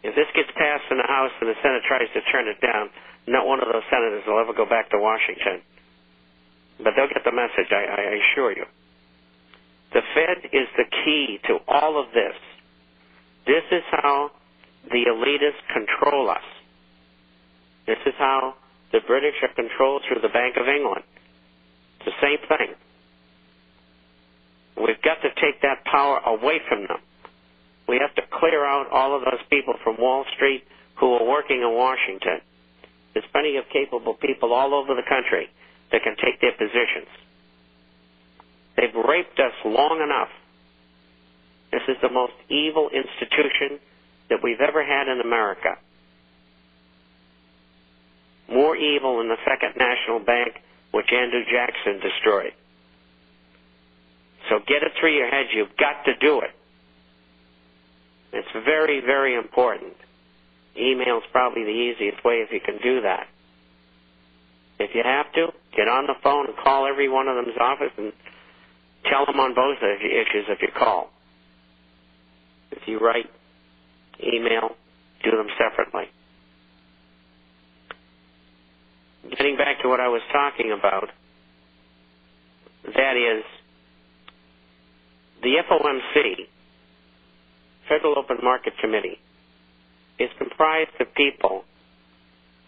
If this gets passed in the House and the Senate tries to turn it down, not one of those senators will ever go back to Washington. But they'll get the message, I assure you. The Fed is the key to all of this. This is how the elitists control us. This is how the British are controlled through the Bank of England. It's the same thing. We've got to take that power away from them. We have to clear out all of those people from Wall Street who are working in Washington. There's plenty of capable people all over the country that can take their positions. They've raped us long enough. This is the most evil institution that we've ever had in America. More evil than the Second National Bank, which Andrew Jackson destroyed. So get it through your head. You've got to do it. It's very, very important. Email's probably the easiest way if you can do that. If you have to, get on the phone and call every one of them's office and tell them on both issues if you call. If you write, email, do them separately. Getting back to what I was talking about, that is, the FOMC, Federal Open Market Committee, is comprised of people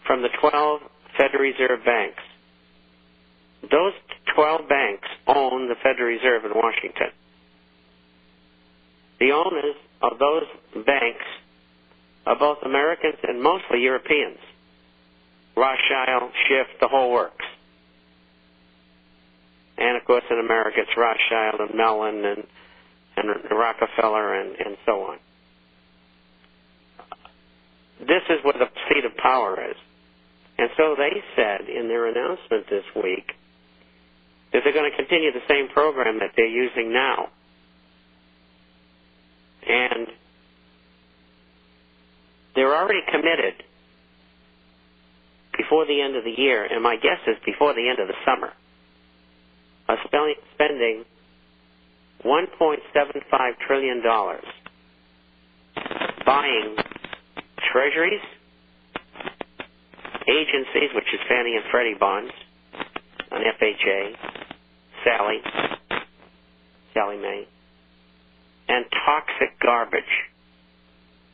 from the 12 Federal Reserve banks. Those 12 banks own the Federal Reserve in Washington. The owners of those banks are both Americans and mostly Europeans. Rothschild, Schiff, the whole works. And of course in America it's Rothschild and Mellon and Rockefeller and so on. This is where the seat of power is. And so they said in their announcement this week that they're going to continue the same program that they're using now. And they're already committed before the end of the year, and my guess is before the end of the summer, of spending $1.75 trillion buying treasuries, agencies, which is Fannie and Freddie bonds, an FHA, Sallie Mae, and toxic garbage.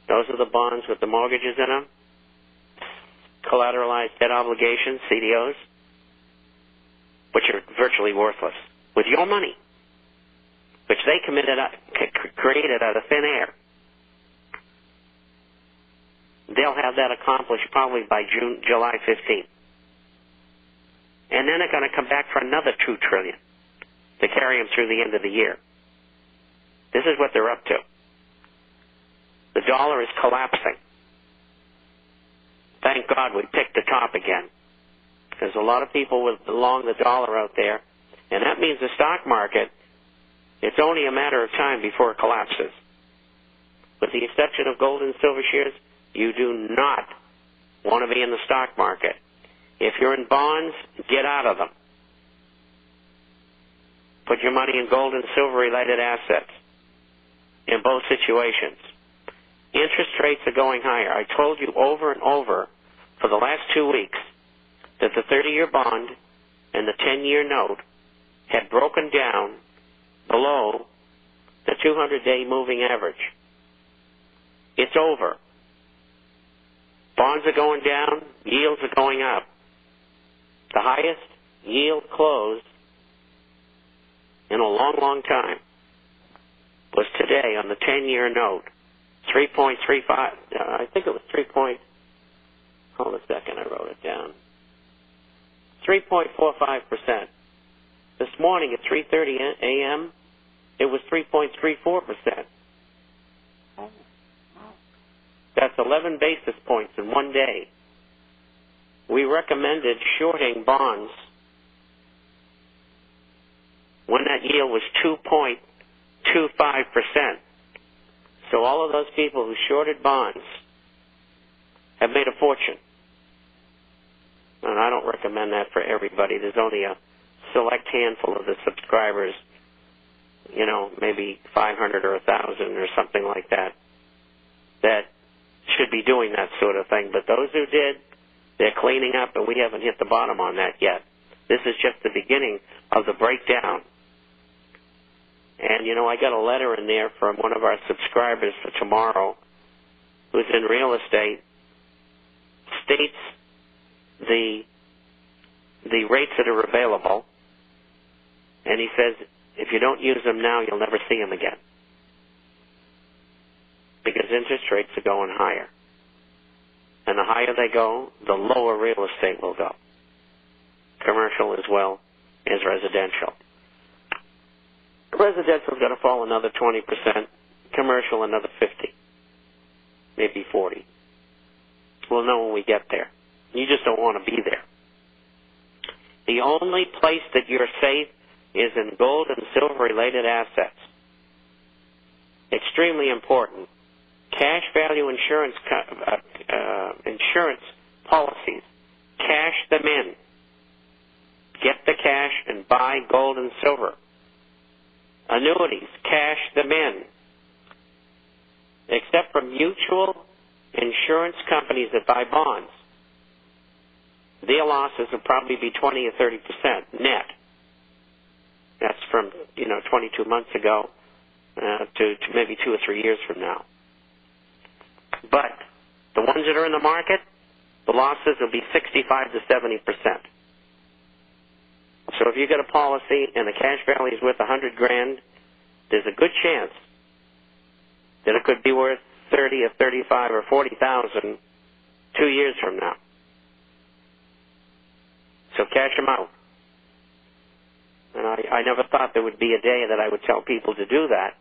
Those are the bonds with the mortgages in them, collateralized debt obligations, CDOs, which are virtually worthless, with your money, which they created out of thin air. They'll have that accomplished probably by July 15th. And then they're going to come back for another $2 trillion to carry them through the end of the year. This is what they're up to. The dollar is collapsing. Thank God we picked the top again. There's a lot of people with long the dollar out there, and that means the stock market, it's only a matter of time before it collapses. With the exception of gold and silver shares, you do not want to be in the stock market. If you're in bonds, get out of them. Put your money in gold and silver-related assets in both situations. Interest rates are going higher. I told you over and over for the last 2 weeks that the 30-year bond and the 10-year note had broken down below the 200-day moving average. It's over. Bonds are going down, yields are going up. The highest yield close in a long, long time was today on the 10-year note, 3.35. I think it was hold a second, I wrote it down. 3.45%. This morning at 3:30 a.m., it was 3.34%. That's 11 basis points in one day. We recommended shorting bonds when that yield was 2.25%. So all of those people who shorted bonds have made a fortune. And I don't recommend that for everybody. There's only a select handful of the subscribers, maybe 500 or 1,000 or something like that, that should be doing that sort of thing. But those who did, they're cleaning up, and we haven't hit the bottom on that yet. This is just the beginning of the breakdown. And, I got a letter in there from one of our subscribers for tomorrow who's in real estate, states the rates that are available, and he says if you don't use them now, you'll never see them again because interest rates are going higher. And the higher they go, the lower real estate will go. Commercial as well as residential. Residential is going to fall another 20%, commercial another 50, maybe 40. We'll know when we get there. You just don't want to be there. The only place that you're safe is in gold and silver-related assets. Extremely important. Cash value insurance policies. Cash them in. Get the cash and buy gold and silver. Annuities, cash them in. Except for mutual insurance companies that buy bonds. Their losses will probably be 20 or 30% net. That's from, 22 months ago to maybe 2 or 3 years from now. But the ones that are in the market, the losses will be 65 to 70%. So if you get a policy and the cash value is worth $100,000, there's a good chance that it could be worth 30 or 35 or 40,000 2 years from now. So cash them out. And I never thought there would be a day that I would tell people to do that.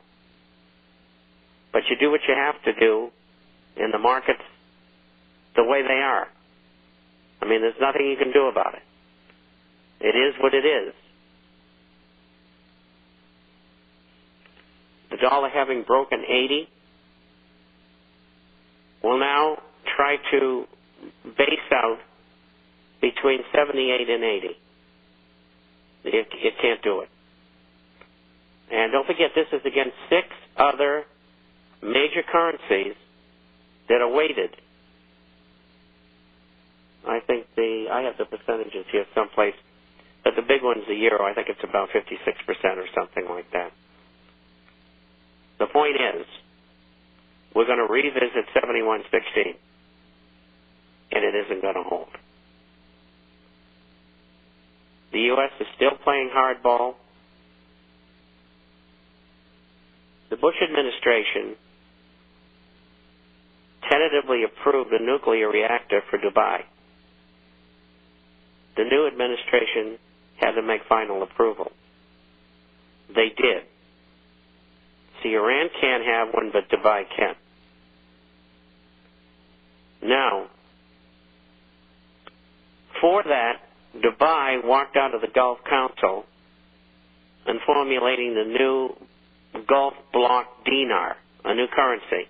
But you do what you have to do in the markets the way they are. I mean, there's nothing you can do about it. It is what it is. The dollar having broken 80 will now try to base out between 78 and 80. It can't do it. And don't forget, this is against 6 other major currencies that are weighted. I think I have the percentages here someplace, but the big one's the euro. I think it's about 56% or something like that. The point is, we're going to revisit 71.16, and it isn't going to hold. The U.S. is still playing hardball. The Bush administration tentatively approved a nuclear reactor for Dubai. The new administration had to make final approval. They did. See, Iran can't have one, but Dubai can. Now, for that, Dubai walked out of the Gulf Council and formulating the new Gulf Bloc dinar, a new currency.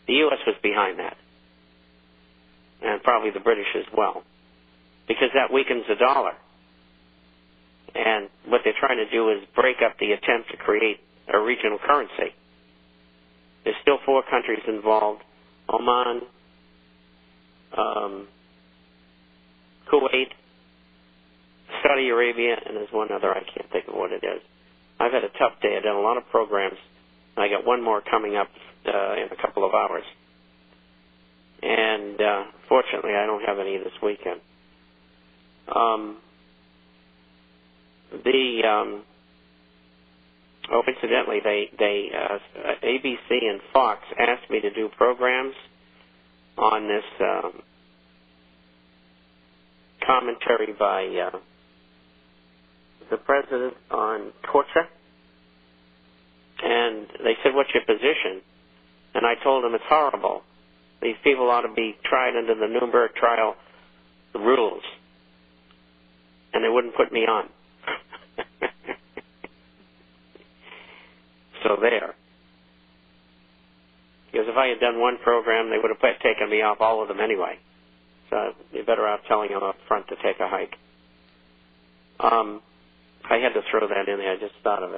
The U.S. was behind that, and probably the British as well, because that weakens the dollar. And what they're trying to do is break up the attempt to create a regional currency. There's still 4 countries involved: Oman, Kuwait, Saudi Arabia, and there's one other. I can't think of what it is. I've had a tough day. I've done a lot of programs, and I got one more coming up in a couple of hours. And fortunately, I don't have any this weekend. Incidentally, ABC and Fox asked me to do programs on this commentary by the president on torture. And they said, "What's your position?" And I told them it's horrible. These people ought to be tried under the Nuremberg trial rules. And they wouldn't put me on. So there. Because if I had done one program, they would have taken me off all of them anyway. So you're better off telling them up front to take a hike. I had to throw that in there. I just thought of it.